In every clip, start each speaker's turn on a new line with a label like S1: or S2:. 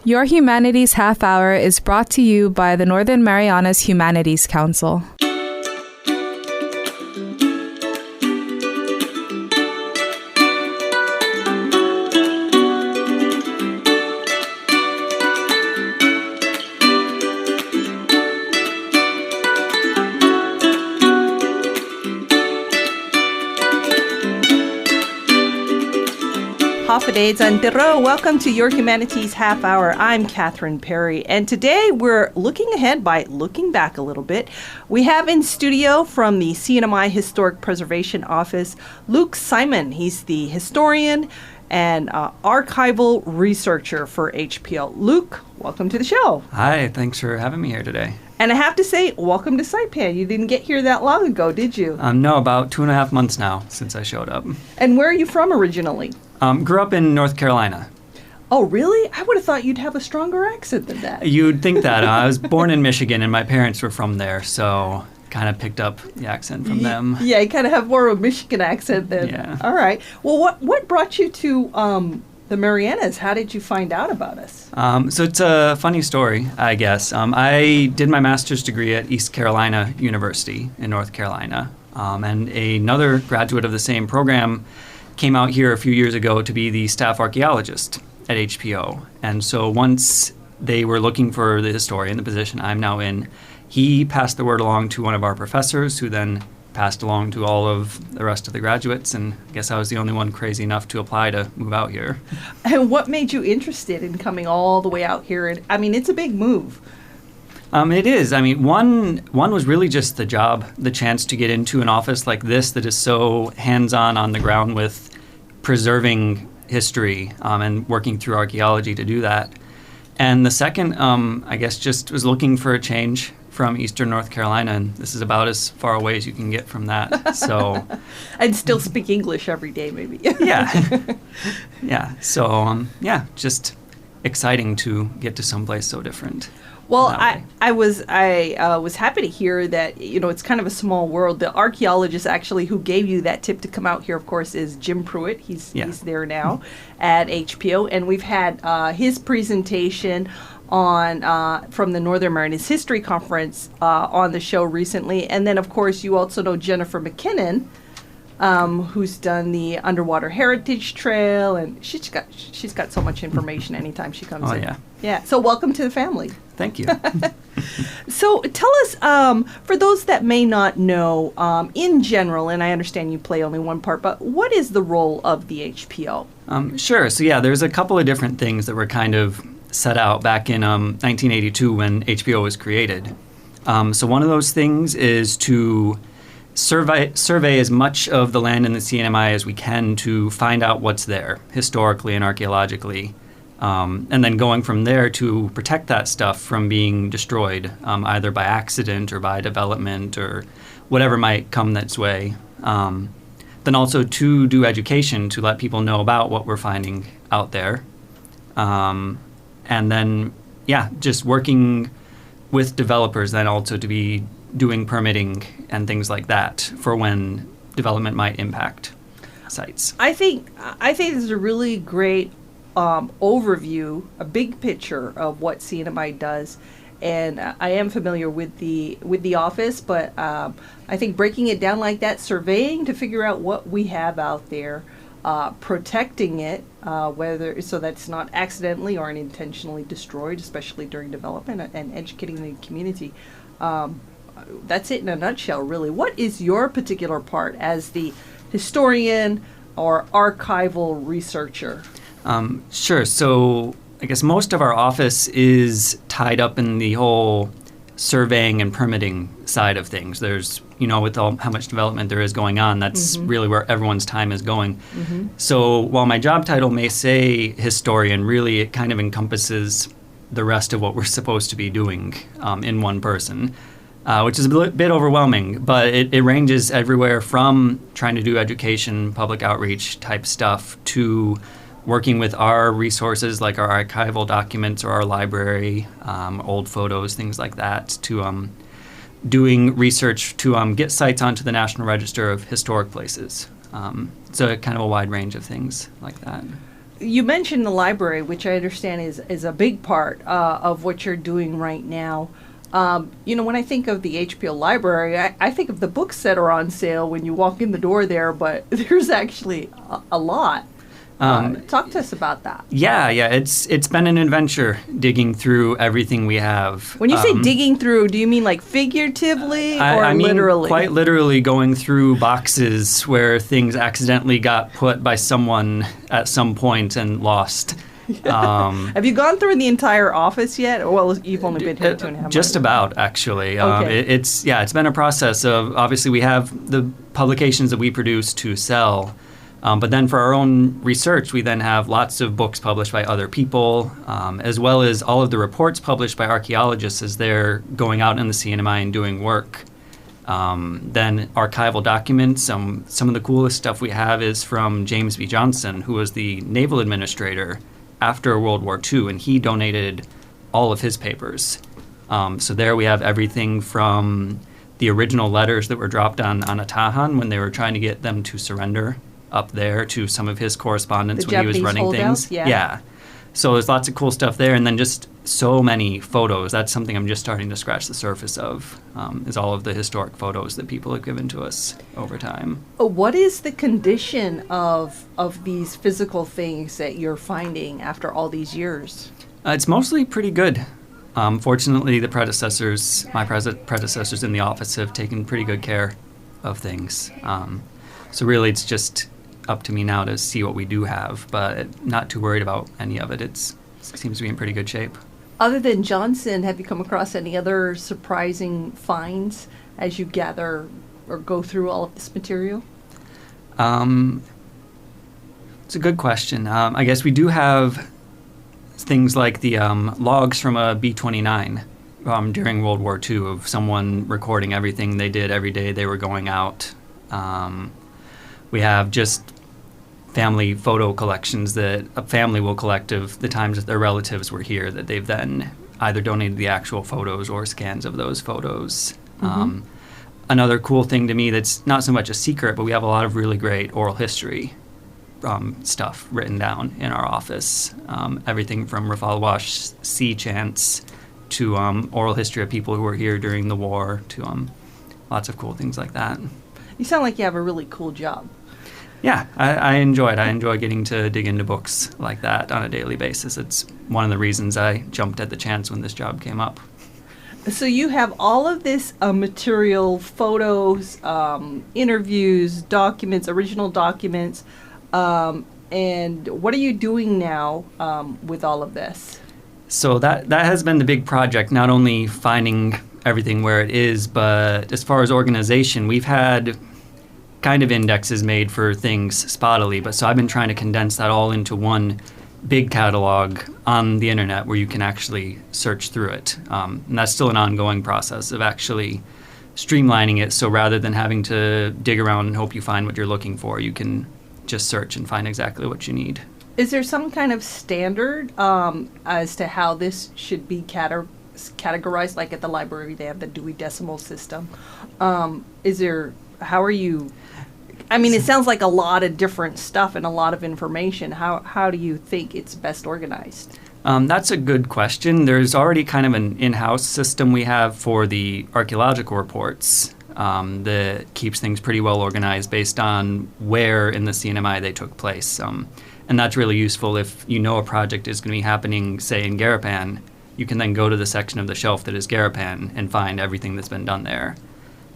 S1: Your Humanities Half Hour is brought to you by the Northern Marianas Humanities Council.
S2: Welcome to Your Humanities Half Hour. I'm Catherine Perry, and today we're looking ahead by looking back a little bit. We have in studio from the CNMI Historic Preservation Office, Luke Simon. He's the historian and archival researcher for HPO. Luke, welcome to the show.
S3: Hi, thanks for having me here today.
S2: And I have to say, welcome to Saipan. You didn't get here that long ago, did you?
S3: No, about 2.5 months now since I showed up.
S2: And where are you from originally?
S3: Grew up in North Carolina.
S2: Oh, really? I would have thought you'd have a stronger accent than that.
S3: You'd think that. I was born in Michigan, and my parents were from there, so kind of picked up the accent from them.
S2: Yeah, you kind of have more of a Michigan accent then.
S3: Yeah.
S2: All right. Well, what brought you to the Marianas? How did you find out about us?
S3: So it's a funny story, I guess. I did my master's degree at East Carolina University in North Carolina, and another graduate of the same program came out here a few years ago to be the staff archaeologist at HPO. And so once they were looking for the historian, the position I'm now in, he passed the word along to one of our professors, who then passed along to all of the rest of the graduates, and I guess I was the only one crazy enough to apply to move out here.
S2: And what made you interested in coming all the way out here? And I mean, it's a big move.
S3: It is. I mean, one was really just the job, the chance to get into an office like this that is so hands-on on the ground with preserving history and working through archaeology to do that. And the second, I guess, just was looking for a change from Eastern North Carolina, and this is about as far away as you can get from that. So,
S2: and still speak English every day, maybe.
S3: Yeah. Yeah. So, just exciting to get to someplace so different.
S2: Well, I was happy to hear that, it's kind of a small world. The archaeologist actually who gave you that tip to come out here, of course, is Jim Pruitt. He's there now at HPO, and we've had his presentation on from the Northern Marianas History Conference on the show recently. And then, of course, you also know Jennifer McKinnon, who's done the Underwater Heritage Trail, and she's got so much information anytime she comes in.
S3: Yeah.
S2: Yeah. So welcome to the family.
S3: Thank you.
S2: So tell us, for those that may not know, in general, and I understand you play only one part, but what is the role of the HPO?
S3: Sure. So there's a couple of different things that were kind of set out back in 1982 when HPO was created. So one of those things is to survey as much of the land in the CNMI as we can to find out what's there historically and archaeologically, and then going from there to protect that stuff from being destroyed, either by accident or by development or whatever might come that's way. Then also to do education to let people know about what we're finding out there. And then, just working with developers then also to be doing permitting and things like that for when development might impact sites.
S2: I think this is a really great overview, a big picture of what CNMI does, and I am familiar with the office, but I think breaking it down like that, surveying to figure out what we have out there, protecting it, whether so that it's not accidentally or unintentionally destroyed, especially during development, and educating the community. That's it in a nutshell, really. What is your particular part as the historian or archival researcher?
S3: Sure. So I guess most of our office is tied up in the whole surveying and permitting side of things. There's, with how much development there is going on, that's really where everyone's time is going. So while my job title may say historian, really it kind of encompasses the rest of what we're supposed to be doing in one person. Which is a bit overwhelming, but it ranges everywhere from trying to do education, public outreach type stuff to working with our resources like our archival documents or our library, old photos, things like that, to doing research to get sites onto the National Register of Historic Places. So kind of a wide range of things like that.
S2: you mentioned the library, which I understand is a big part of what you're doing right now. When I think of the HPO library, I think of the books that are on sale when you walk in the door there, but there's actually a lot. Talk to us about that.
S3: Yeah, it's been an adventure digging through everything we have.
S2: When you say digging through, do you mean like figuratively or
S3: I mean
S2: literally?
S3: Quite literally going through boxes where things accidentally got put by someone at some point and lost.
S2: Have you gone through the entire office yet? Well, you've only been here 2.5 months.
S3: Just about, actually.
S2: Okay.
S3: It's been a process of, obviously we have the publications that we produce to sell. But then for our own research, we then have lots of books published by other people, as well as all of the reports published by archaeologists as they're going out in the CNMI and doing work. Then archival documents. Some of the coolest stuff we have is from James B. Johnson, who was the naval administrator after World War II, and he donated all of his papers. So there we have everything from the original letters that were dropped on Atahan when they were trying to get them to surrender up there, to some of his correspondence when he was running things. Yeah. So there's lots of cool stuff there, and then just so many photos. That's something I'm just starting to scratch the surface of, is all of the historic photos that people have given to us over time.
S2: What is the condition of these physical things that you're finding after all these years?
S3: It's mostly pretty good. Fortunately, my predecessors in the office have taken pretty good care of things. So really, it's just up to me now to see what we do have, but not too worried about any of it. It seems to be in pretty good shape.
S2: Other than Johnson, have you come across any other surprising finds as you gather or go through all of this material?
S3: It's a good question. I guess we do have things like the logs from a B-29 during World War II of someone recording everything they did every day they were going out. We have just family photo collections that a family will collect of the times that their relatives were here, that they've then either donated the actual photos or scans of those photos. Mm-hmm. Another cool thing to me that's not so much a secret, but we have a lot of really great oral history stuff written down in our office. Everything from Rafalwash sea chants to oral history of people who were here during the war to lots of cool things like that.
S2: You sound like you have a really cool job.
S3: Yeah, I enjoy it. I enjoy getting to dig into books like that on a daily basis. It's one of the reasons I jumped at the chance when this job came up.
S2: So you have all of this material, photos, interviews, documents, original documents, and what are you doing now with all of this?
S3: So that has been the big project, not only finding everything where it is, but as far as organization, we've had kind of indexes made for things spottily, but so I've been trying to condense that all into one big catalog on the internet where you can actually search through it. And that's still an ongoing process of actually streamlining it, so rather than having to dig around and hope you find what you're looking for, you can just search and find exactly what you need.
S2: Is there some kind of standard as to how this should be categorized? Like at the library, they have the Dewey Decimal System. How are you... I mean, it sounds like a lot of different stuff and a lot of information. How do you think it's best organized?
S3: That's a good question. There's already kind of an in-house system we have for the archaeological reports that keeps things pretty well organized based on where in the CNMI they took place. And that's really useful if you know a project is going to be happening, say, in Garapan. You can then go to the section of the shelf that is Garapan and find everything that's been done there.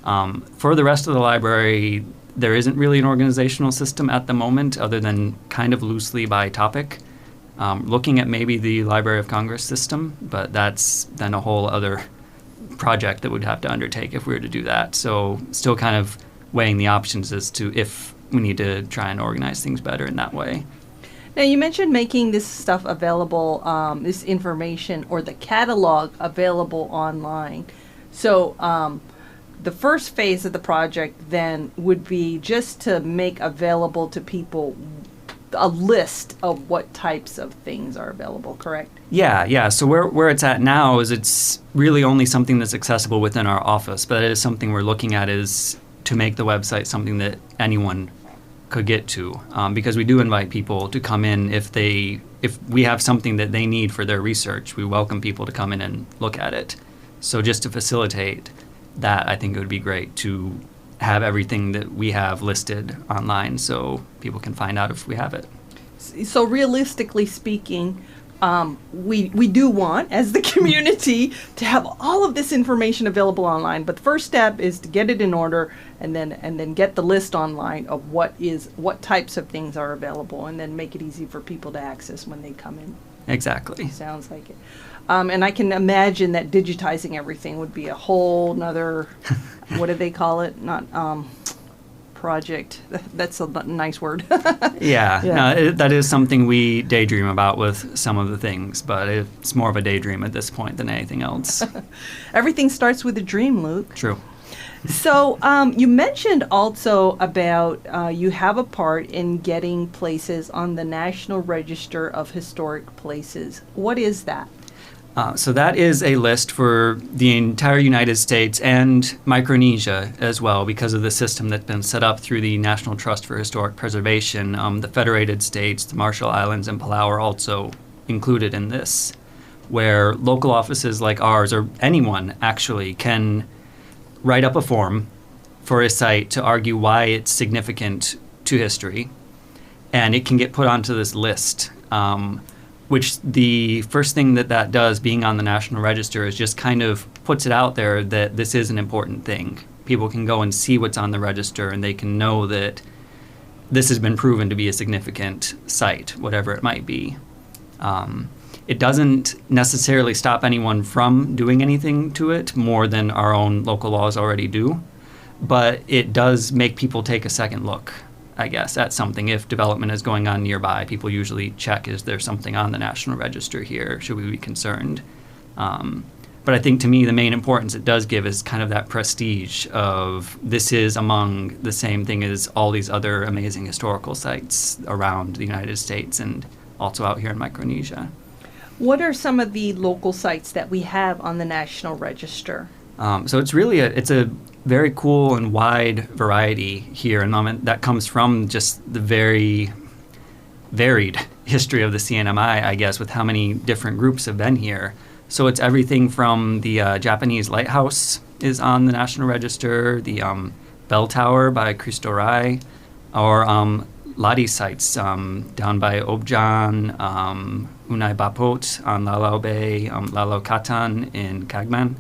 S3: For the rest of the library, there isn't really an organizational system at the moment other than kind of loosely by topic. Looking at maybe the Library of Congress system, but that's then a whole other project that we'd have to undertake if we were to do that. So still kind of weighing the options as to if we need to try and organize things better in that way.
S2: Now, you mentioned making this stuff available, this information or the catalog available online. So the first phase of the project then would be just to make available to people a list of what types of things are available, correct?
S3: Yeah. So where it's at now is it's really only something that's accessible within our office, but it is something we're looking at is to make the website something that anyone could get to, because we do invite people to come in if we have something that they need for their research. We welcome people to come in and look at it. So just to facilitate that, I think it would be great to have everything that we have listed online so people can find out if we have it.
S2: So realistically speaking, we do want, as the community, to have all of this information available online. But the first step is to get it in order, and then get the list online of what types of things are available, and then make it easy for people to access when they come in.
S3: Exactly.
S2: Sounds like it. And I can imagine that digitizing everything would be a whole nother, what do they call it? Not project. That's a nice word.
S3: Yeah.
S2: Yeah.
S3: No, that is something we daydream about with some of the things, but it's more of a daydream at this point than anything else.
S2: Everything starts with a dream, Luke.
S3: True.
S2: So you mentioned also about you have a part in getting places on the National Register of Historic Places. What is that?
S3: So that is a list for the entire United States and Micronesia as well, because of the system that's been set up through the National Trust for Historic Preservation. The Federated States, the Marshall Islands, and Palau are also included in this, where local offices like ours, or anyone actually, can write up a form for a site to argue why it's significant to history, and it can get put onto this list. Which the first thing that does, being on the National Register, is just kind of puts it out there that this is an important thing. People can go and see what's on the register, and they can know that this has been proven to be a significant site, whatever it might be. It doesn't necessarily stop anyone from doing anything to it more than our own local laws already do, but it does make people take a second look, I guess, at something. If development is going on nearby, people usually check, is there something on the National Register here? Should we be concerned? But I think, to me, the main importance it does give is kind of that prestige of this is among the same thing as all these other amazing historical sites around the United States and also out here in Micronesia.
S2: What are some of the local sites that we have on the National Register?
S3: So it's really it's a very cool and wide variety here, and that comes from just the very varied history of the CNMI, I guess, with how many different groups have been here. So it's everything from the Japanese lighthouse is on the National Register, the bell tower by Cristo Rey, or Lottie sites down by Objan, Unai Bapot on Lalao Bay, Lalao Katan in Cagman.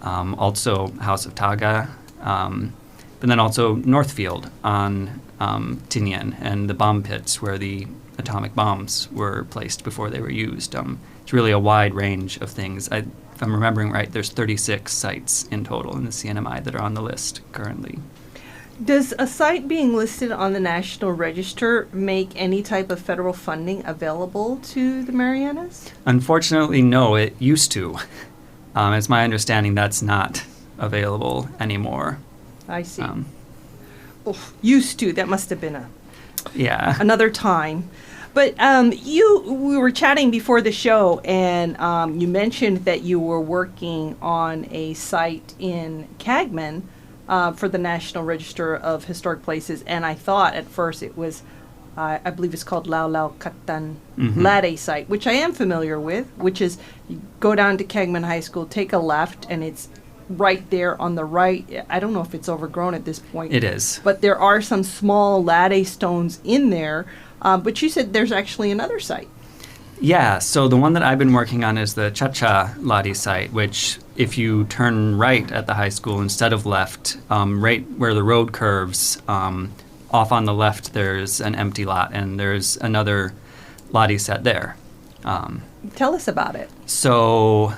S3: Also House of Taga, but then also Northfield on Tinian, and the bomb pits where the atomic bombs were placed before they were used. It's really a wide range of things. If I'm remembering right, there's 36 sites in total in the CNMI that are on the list currently.
S2: Does a site being listed on the National Register make any type of federal funding available to the Marianas?
S3: Unfortunately, no. It used to. It's my understanding that's not available anymore.
S2: I see. Used to. That must have been another time. But we were chatting before the show, and you mentioned that you were working on a site in Cagman for the National Register of Historic Places, and I thought at first it was, I believe it's called Lalao Katan Lade site, which I am familiar with, which is you go down to Cagman High School, take a left, and it's right there on the right. I don't know if it's overgrown at this point.
S3: It is.
S2: But there are some small Lade stones in there. But you said there's actually another site.
S3: Yeah, so the one that I've been working on is the Chacha Lottie site, which if you turn right at the high school instead of left, right where the road curves, off on the left there's an empty lot, and there's another Lottie set there.
S2: Tell us about it.
S3: So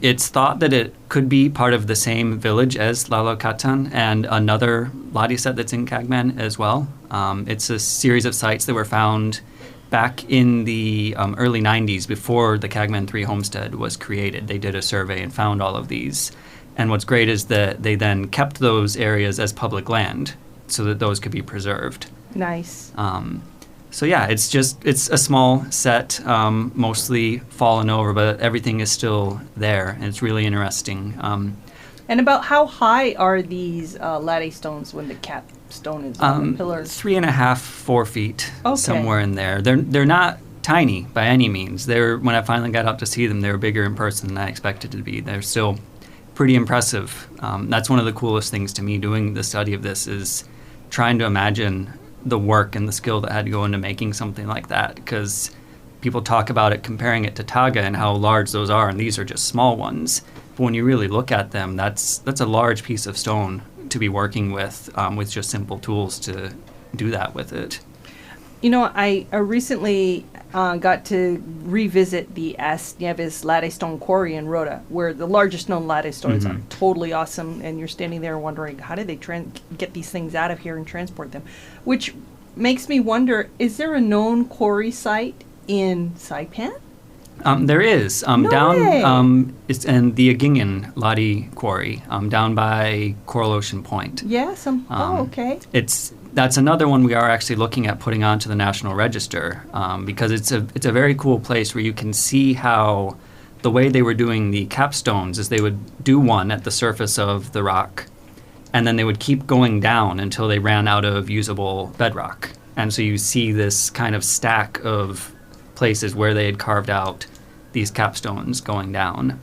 S3: it's thought that it could be part of the same village as Lalao Katan and another Lottie set that's in Cagman as well. It's a series of sites that were found back in the early 90s before the Cagman 3 homestead was created. They did a survey and found all of these. And what's great is that they then kept those areas as public land so that those could be preserved.
S2: Nice.
S3: So yeah, it's a small set, mostly fallen over, but everything is still there, and it's really interesting.
S2: And about how high are these Lade stones when the capstone is on the pillars?
S3: 3.5, 4 feet,
S2: Okay.
S3: somewhere in there. They're not tiny by any means. When I finally got up to see them, they were bigger in person than I expected to be. They're still pretty impressive. That's one of the coolest things to me doing the study of this is trying to imagine the work and the skill that had to go into making something like that, because people talk about it, comparing it to Taga and how large those are, and these are just small ones. But when you really look at them, that's a large piece of stone to be working with just simple tools to do that with it.
S2: You know, I recently got to revisit the As Nieves ladystone quarry in Rota, where the largest known ladystones are totally awesome, and you're standing there wondering, how did they get these things out of here and transport them? Which makes me wonder, is there a known quarry site in Saipan?
S3: There is.
S2: No
S3: down
S2: way.
S3: It's in the Agingen Lottie Quarry, down by Coral Ocean Point.
S2: Yeah, okay.
S3: That's another one we are actually looking at putting onto the National Register, because it's a very cool place where you can see how the way they were doing the capstones is they would do one at the surface of the rock, and then they would keep going down until they ran out of usable bedrock. And so you see this kind of stack of places where they had carved out these capstones going down.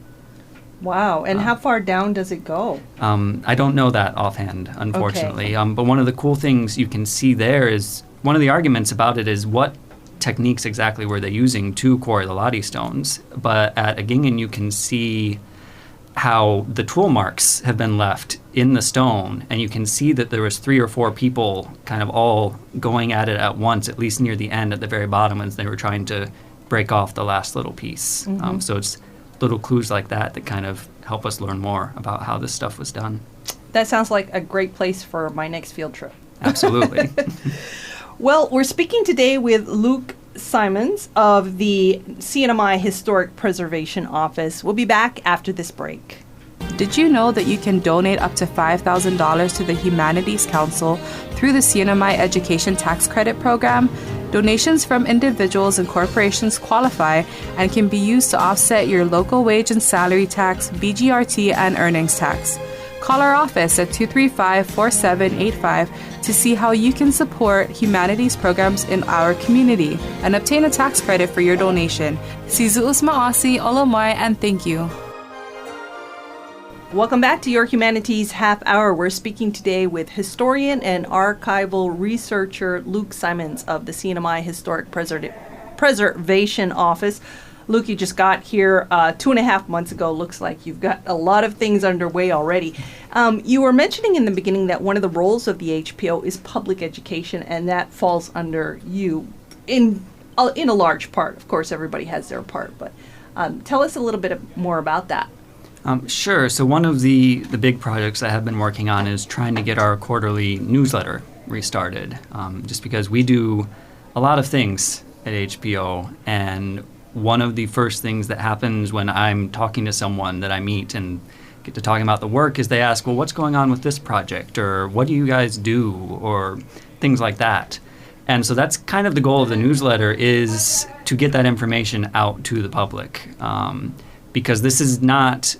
S2: Wow. And how far down does it go?
S3: I don't know that offhand, unfortunately. Okay. But one of the cool things you can see there is, one of the arguments about it is what techniques exactly were they using to quarry the Lottie stones. But at Agingen you can see how the tool marks have been left in the stone, and you can see that there was 3 or 4 people kind of all going at it at once, at least near the end at the very bottom, as they were trying to break off the last little piece. So it's little clues like that kind of help us learn more about how this stuff was done.
S2: That sounds like a great place for my next field trip.
S3: Absolutely.
S2: Well, we're speaking today with Luke Simonds of the CNMI Historic Preservation Office. We'll be back after this break.
S1: Did you know that you can donate up to $5,000 to the Humanities Council through the CNMI Education Tax Credit Program? Donations from individuals and corporations qualify and can be used to offset your local wage and salary tax, BGRT, and earnings tax. Call our office at 235-4785 to see how you can support humanities programs in our community and obtain a tax credit for your donation. Sizuus Maasi, Olomai, and thank you.
S2: Welcome back to your Humanities Half Hour. We're speaking today with historian and archival researcher Luke Simonds of the CNMI Historic Preservation Office. Luke, you just got here 2.5 months ago. Looks like you've got a lot of things underway already. You were mentioning in the beginning that one of the roles of the HPO is public education, and that falls under you in a large part. Of course, everybody has their part, but tell us a little bit more about that.
S3: Sure. So one of the big projects I have been working on is trying to get our quarterly newsletter restarted, just because we do a lot of things at HPO, and one of the first things that happens when I'm talking to someone that I meet and get to talking about the work is they ask, well, what's going on with this project, or what do you guys do, or things like that. And so that's kind of the goal of the newsletter, is to get that information out to the public, because this is not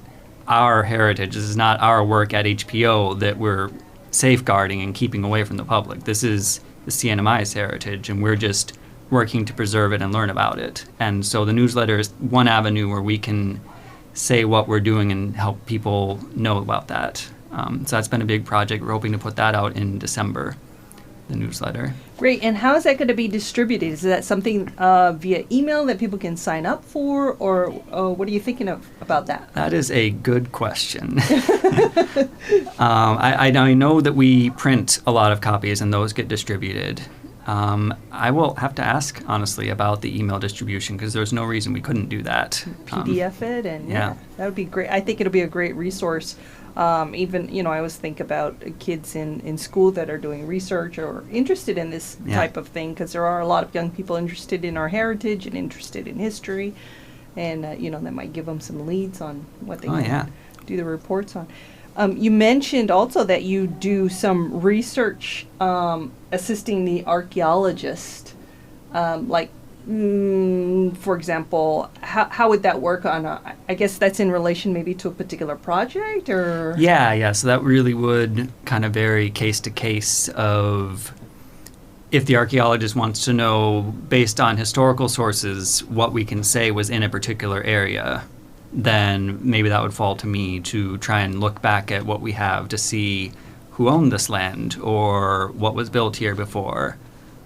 S3: our heritage, this is not our work at HPO that we're safeguarding and keeping away from the public. This is the CNMI's heritage, and we're just working to preserve it and learn about it. And so the newsletter is one avenue where we can say what we're doing and help people know about that. So that's been a big project. We're hoping to put that out in December, the newsletter.
S2: Great. And how is that going to be distributed? Is that something via email that people can sign up for, or what are you thinking about that?
S3: That is a good question. I know that we print a lot of copies and those get distributed. I will have to ask, honestly, about the email distribution, because there's no reason we couldn't do that.
S2: PDF it, and yeah, that would be great. I think it'll be a great resource. Even, I always think about kids in school that are doing research or interested in this type of thing, because there are a lot of young people interested in our heritage and interested in history, and, that might give them some leads on what they can do the reports on. You mentioned also that you do some research assisting the archaeologist, like For example, how would that work on I guess that's in relation maybe to a particular project or?
S3: Yeah. So that really would kind of vary case to case of if the archaeologist wants to know, based on historical sources, what we can say was in a particular area, then maybe that would fall to me to try and look back at what we have to see who owned this land or what was built here before.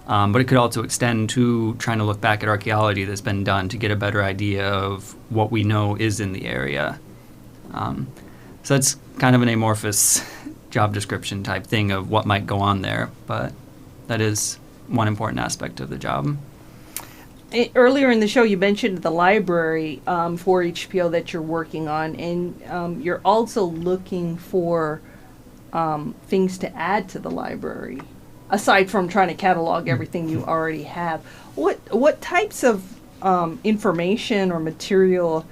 S3: But it could also extend to trying to look back at archaeology that's been done to get a better idea of what we know is in the area. So that's kind of an amorphous job description type thing of what might go on there, but that is one important aspect of the job.
S2: Earlier in the show, you mentioned the library for HPO that you're working on, and you're also looking for things to add to the library, aside from trying to catalog everything you already have. What types of information or material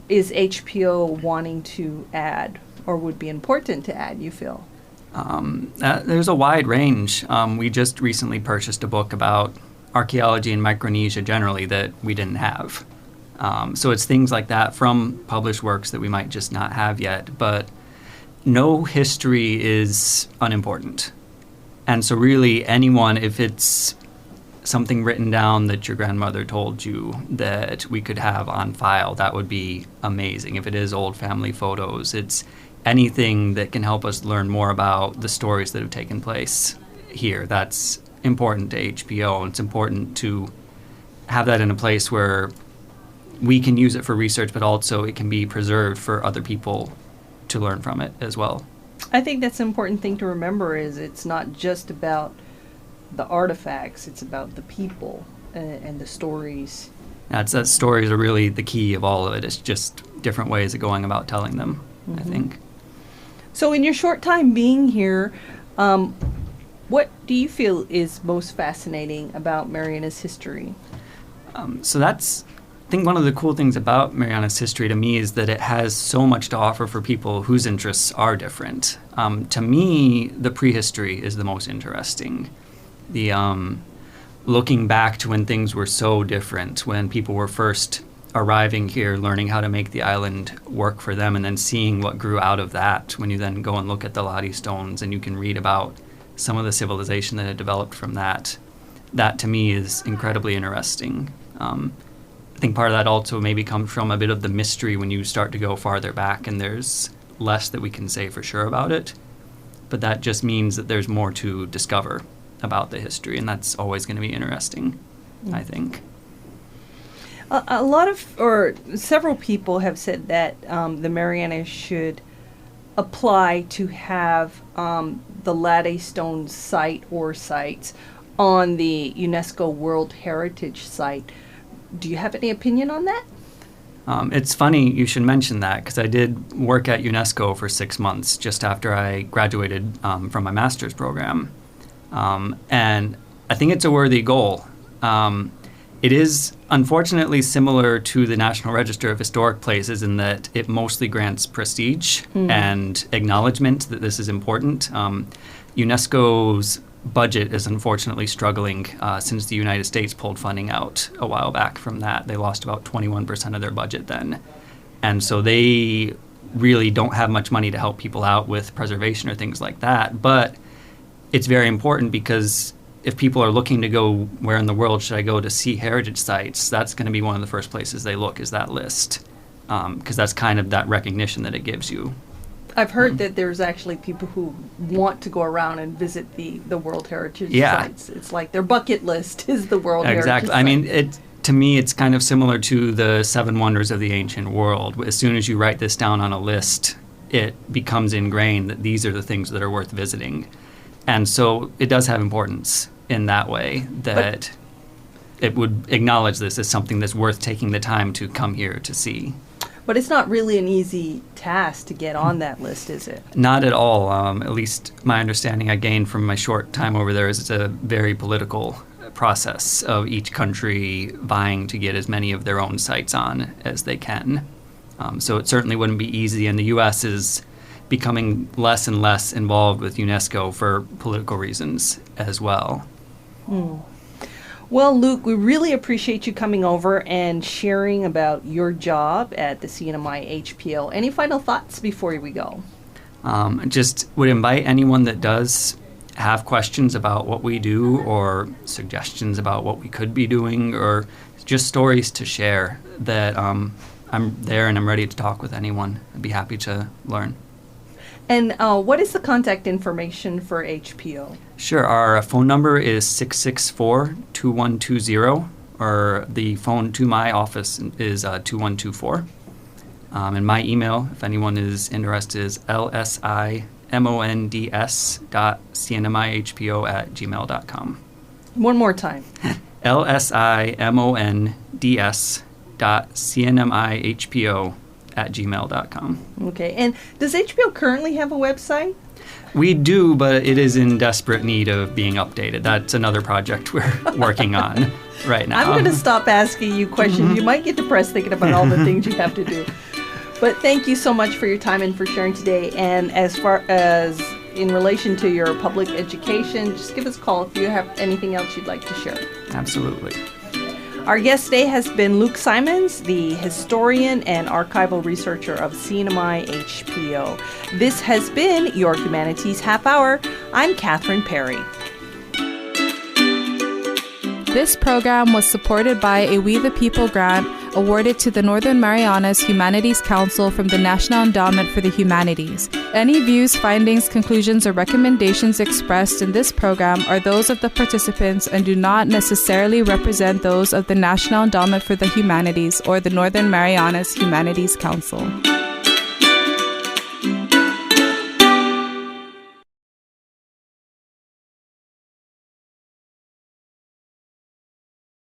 S2: is HPO wanting to add or would be important to add, you feel?
S3: There's a wide range. We just recently purchased a book about archaeology in Micronesia generally that we didn't have. So it's things like that from published works that we might just not have yet. But no history is unimportant. And so really anyone, if it's something written down that your grandmother told you that we could have on file, that would be amazing. If it is old family photos, it's anything that can help us learn more about the stories that have taken place here. That's important to HPO, and it's important to have that in a place where we can use it for research, but also it can be preserved for other people to learn from it as well.
S2: I think that's an important thing to remember is it's not just about the artifacts, it's about the people and the stories.
S3: That stories are really the key of all of it. It's just different ways of going about telling them, I think.
S2: So in your short time being here, what do you feel is most fascinating about Marianas history?
S3: So that's, I think one of the cool things about Marianas history to me is that it has so much to offer for people whose interests are different. To me, the prehistory is the most interesting. The looking back to when things were so different, when people were first arriving here, learning how to make the island work for them, and then seeing what grew out of that when you then go and look at the Lottie stones and you can read about some of the civilization that had developed from that. That to me is incredibly interesting. I think part of that also maybe comes from a bit of the mystery when you start to go farther back and there's less that we can say for sure about it. But that just means that there's more to discover about the history, and that's always going to be interesting, I think.
S2: A lot of, or several people have said that the Marianas should apply to have the Lottie Stone site or sites on the UNESCO World Heritage Site. Do you have any opinion on that?
S3: It's funny you should mention that because I did work at UNESCO for 6 months just after I graduated from my master's program. And I think it's a worthy goal. It is unfortunately similar to the National Register of Historic Places in that it mostly grants prestige and acknowledgement that this is important. UNESCO's budget is unfortunately struggling since the United States pulled funding out a while back from that. They lost about 21% of their budget then. And so they really don't have much money to help people out with preservation or things like that. But it's very important because if people are looking to go, where in the world should I go to see heritage sites, that's going to be one of the first places they look is that list, because that's kind of that recognition that it gives you.
S2: I've heard that there's actually people who want to go around and visit the World Heritage sites. It's like their bucket list is the World Heritage
S3: Exactly. I mean, to me, it's kind of similar to the 7 wonders of the ancient world. As soon as you write this down on a list, it becomes ingrained that these are the things that are worth visiting. And so it does have importance in that way that it would acknowledge this as something that's worth taking the time to come here to see.
S2: But it's not really an easy task to get on that list, is it?
S3: Not at all. At least my understanding I gained from my short time over there is it's a very political process of each country vying to get as many of their own sites on as they can. So it certainly wouldn't be easy, and the U.S. is becoming less and less involved with UNESCO for political reasons as well.
S2: Well, Luke, we really appreciate you coming over and sharing about your job at the CNMI HPO. Any final thoughts before we go?
S3: Just would invite anyone that does have questions about what we do or suggestions about what we could be doing or just stories to share that I'm there and I'm ready to talk with anyone. I'd be happy to learn.
S2: And what is the contact information for HPO?
S3: Sure. Our phone number is 664-2120, or the phone to my office is 2124. And my email, if anyone is interested, is lsimonds.cnmihpo@gmail.com.
S2: One more time.
S3: lsimonds.cnmihpo@gmail.com.
S2: Okay. And does HBO currently have a website?
S3: We do, but it is in desperate need of being updated. That's another project we're working on right now.
S2: I'm going to stop asking you questions. You might get depressed thinking about all the things you have to do. But thank you so much for your time and for sharing today. And as far as in relation to your public education, just give us a call if you have anything else you'd like to share.
S3: Absolutely.
S2: Our guest today has been Luke Simonds, the historian and archival researcher of CNMI HPO. This has been your Humanities Half Hour. I'm Catherine Perry.
S1: This program was supported by a We the People grant awarded to the Northern Marianas Humanities Council from the National Endowment for the Humanities. Any views, findings, conclusions, or recommendations expressed in this program are those of the participants and do not necessarily represent those of the National Endowment for the Humanities or the Northern Marianas Humanities Council.